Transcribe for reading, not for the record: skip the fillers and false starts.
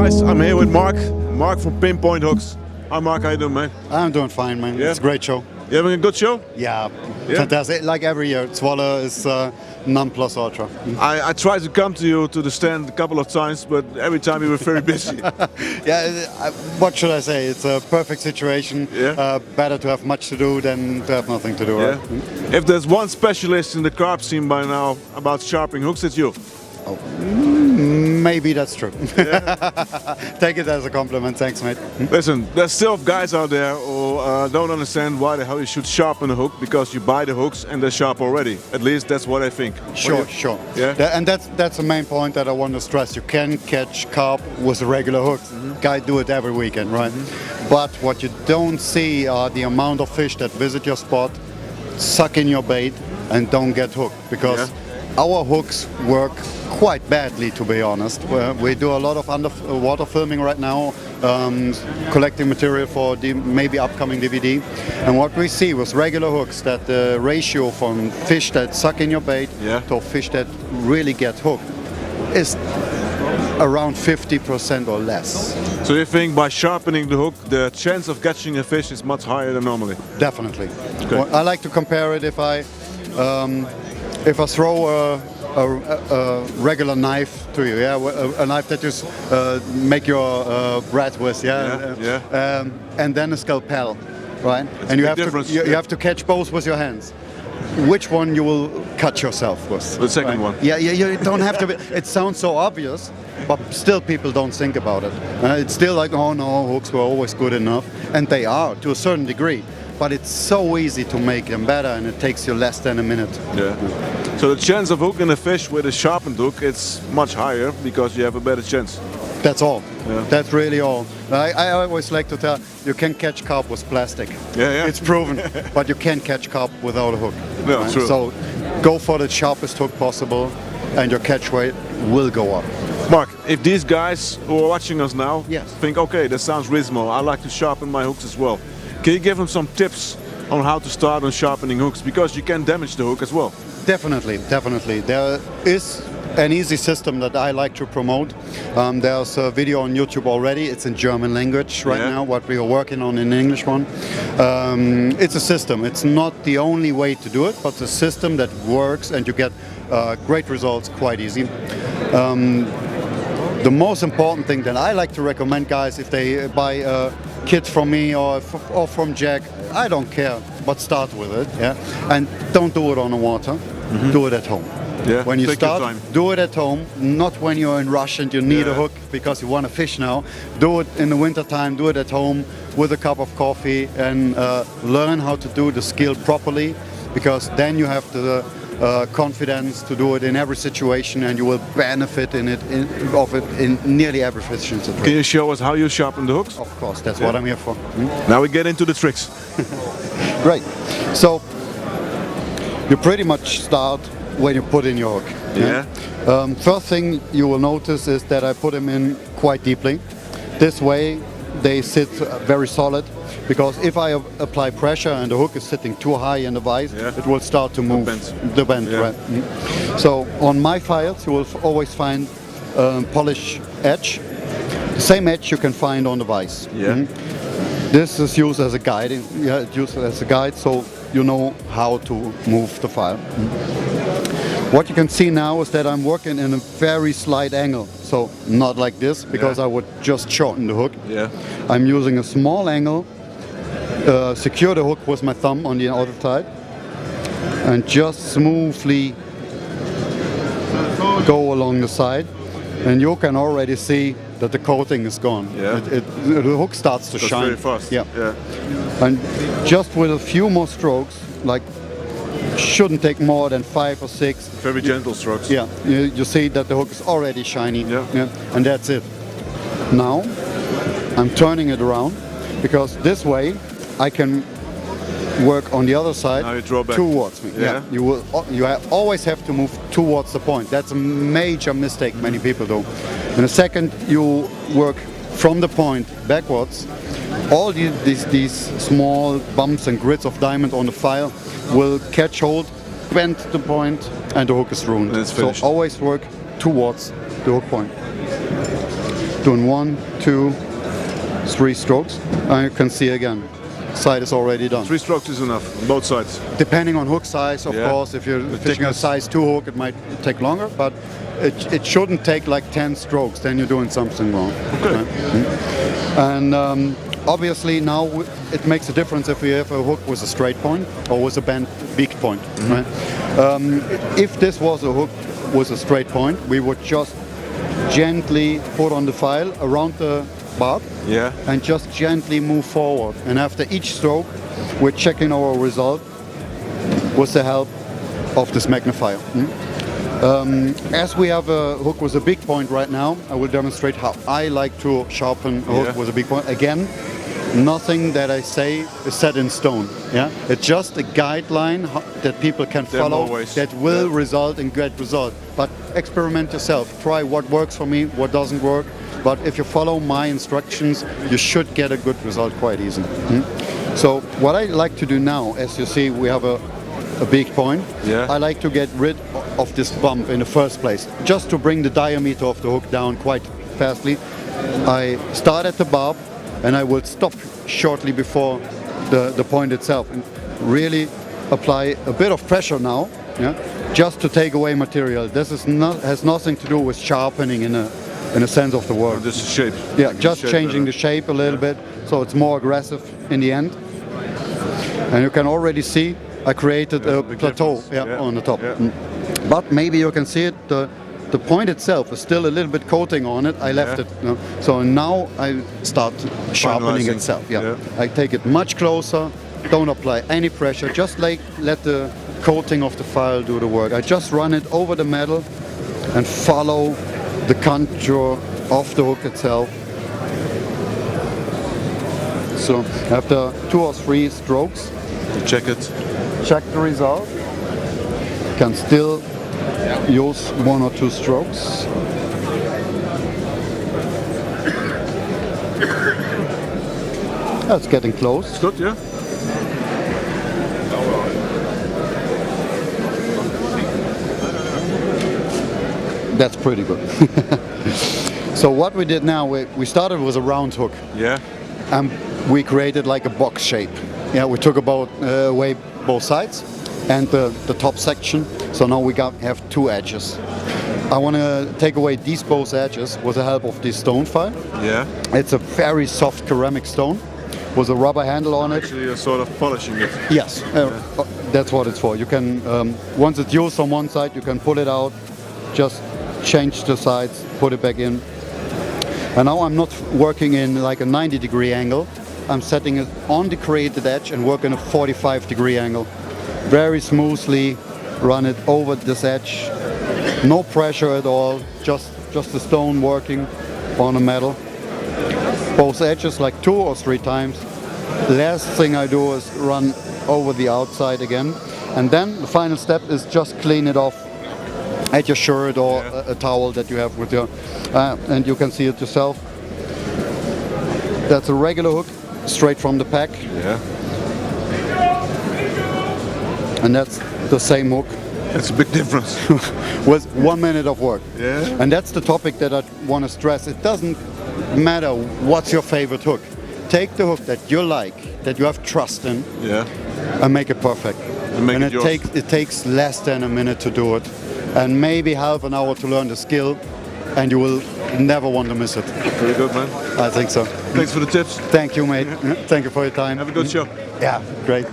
guys, I'm here with Mark. Mark from Pinpoint Hooks. Hi Mark, how you doing, man? I'm doing fine, man. Yeah? It's a great show. You having a good show? Yeah, fantastic. Like every year, Zwolle is non plus ultra. I tried to come to you to the stand a couple of times, but every time you were very busy. What should I say? It's a perfect situation. Yeah. Better to have much to do than to have nothing to do. Yeah. Right? If there's one specialist in the carp scene by now about sharpening hooks, it's you. Maybe that's true. Take it as a compliment. Thanks, mate. Listen, there's still guys out there who don't understand why the hell you should sharpen a hook, because you buy the hooks and they're sharp already. At least that's what I think. Sure. Yeah? And that's the main point that I want to stress. You can catch carp with regular hooks. Guys do it every weekend, right? But what you don't see are the amount of fish that visit your spot, suck in your bait, and don't get hooked, because our hooks work quite badly, to be honest. We do a lot of underwater filming right now, collecting material for the maybe upcoming DVD. And what we see with regular hooks, that the ratio from fish that suck in your bait to fish that really get hooked is around 50% or less. So you think by sharpening the hook, the chance of catching a fish is much higher than normally? Definitely. Okay. Well, I like to compare it if I throw a regular knife to you, a knife that you make your bread with, and then a scalpel, right? It's and you a have big to difference, you have to catch both with your hands. Which one you will cut yourself with? The second one. Yeah, you don't have to. It sounds so obvious, but still people don't think about it. It's still like, oh no, hooks were always good enough, and they are to a certain degree. But it's so easy to make them better, and it takes you less than a minute. Yeah. So the chance of hooking a fish with a sharpened hook, it's much higher because you have a better chance. That's all. Yeah. That's really all. I always like to tell, you can catch carp with plastic. Yeah. It's proven. But you can't catch carp without a hook. No, true. So go for the sharpest hook possible, and your catch weight will go up. Mark, if these guys who are watching us now think, okay, that sounds reasonable, I like to sharpen my hooks as well. Can you give them some tips on how to start on sharpening hooks? Because you can damage the hook as well. Definitely. There is an easy system that I like to promote. There's a video on YouTube already. It's in German language right now, what we are working on in English one. It's a system. It's not the only way to do it, but it's a system that works and you get great results quite easy. The most important thing that I like to recommend guys, if they buy a kit from me or from Jack, I don't care, but start with it, and don't do it on the water, do it at home. When you start, do it at home, not when you're in rush and you need a hook because you want to fish now. Do it in the winter time, do it at home with a cup of coffee, and learn how to do the skill properly, because then you have the confidence to do it in every situation, and you will benefit in nearly every fishing situation. Can you show us how you sharpen the hooks? Of course, that's what I'm here for. Now we get into the tricks. Great. So you pretty much start when you put in your hook. First thing you will notice is that I put them in quite deeply. This way they sit very solid, because if I apply pressure and the hook is sitting too high in the vise, it will start to move the bend. Right? So on my files you will always find polished edge. The same edge you can find on the vise. This is used as a guide. Used as a guide, so you know how to move the file. What you can see now is that I'm working in a very slight angle, so not like this, because I would just shorten the hook. I'm using a small angle, secure the hook with my thumb on the other side, and just smoothly go along the side, and you can already see that the coating is gone. The hook starts to shine. Very fast. And just with a few more strokes, like shouldn't take more than 5 or 6. Very gentle strokes. You see that the hook is already shiny. And that's it. Now I'm turning it around, because this way I can work on the other side towards me. You always have to move towards the point. That's a major mistake many people do. In a second you work from the point backwards, all these small bumps and grits of diamond on the file will catch hold, bend the point, and the hook is ruined. So always work towards the hook point. doing 1, 2, 3 strokes, and you can see again, side is already done. 3 strokes is enough on both sides. Depending on hook size, of course. If you're fishing a size 2 hook, it might take longer, but it shouldn't take like 10 strokes. Then you're doing something wrong. Okay. Right? And obviously now it makes a difference if we have a hook with a straight point or with a bent beaked point. Right? If this was a hook with a straight point, we would just gently put on the file around the barb and just gently move forward. And after each stroke, we're checking our result with the help of this magnifier. As we have a hook with a big point right now, I will demonstrate how I like to sharpen a hook with a big point. Again, nothing that I say is set in stone. It's just a guideline that people can follow that will result in great result. But experiment yourself. Try what works for me, what doesn't work. But if you follow my instructions, you should get a good result quite easily. So what I like to do now, as you see, we have a big point. I like to get rid of this bump in the first place, just to bring the diameter of the hook down quite fastly. I start at the barb and I will stop shortly before the point itself and really apply a bit of pressure now, just to take away material. This is has nothing to do with sharpening in a sense of the word. Just the shape. Just changing the shape a little bit, so it's more aggressive in the end. And you can already see I created a plateau on the top. But maybe you can see it, the point itself is still a little bit coating on it. I left it. So now I start sharpening itself. I take it much closer, don't apply any pressure, just let the coating of the file do the work. I just run it over the metal and follow the contour of the hook itself. So after 2 or 3 strokes, check it. Check the result. You can still use 1 or 2 strokes. That's getting close. It's good, yeah. That's pretty good. So what we did now, we started with a round hook. And we created like a box shape. We took away both sides and the top section. So now we have 2 edges. I want to take away these both edges with the help of this stone file. It's a very soft ceramic stone with a rubber handle on it. Actually, you're sort of polishing it. Yes, that's what it's for. You can, once it's used on one side, you can pull it out, just change the sides, put it back in. And now I'm not working in like a 90-degree angle. I'm setting it on the created edge and working a 45-degree angle. Very smoothly run it over this edge. No pressure at all, just the stone working on the metal. Both edges like 2 or 3 times. Last thing I do is run over the outside again. And then the final step is just clean it off at your shirt or a towel that you have with you. And you can see it yourself. That's a regular hook, straight from the pack. And that's the same hook. That's a big difference. With 1 minute of work. And that's the topic that I want to stress. It doesn't matter what's your favorite hook. Take the hook that you like, that you have trust in, and make it perfect. And it takes less than a minute to do it. And maybe half an hour to learn the skill, and you will never want to miss it. Very good, man. I think so. Thanks for the tips. Thank you, mate. Thank you for your time. Have a good show. Yeah, great.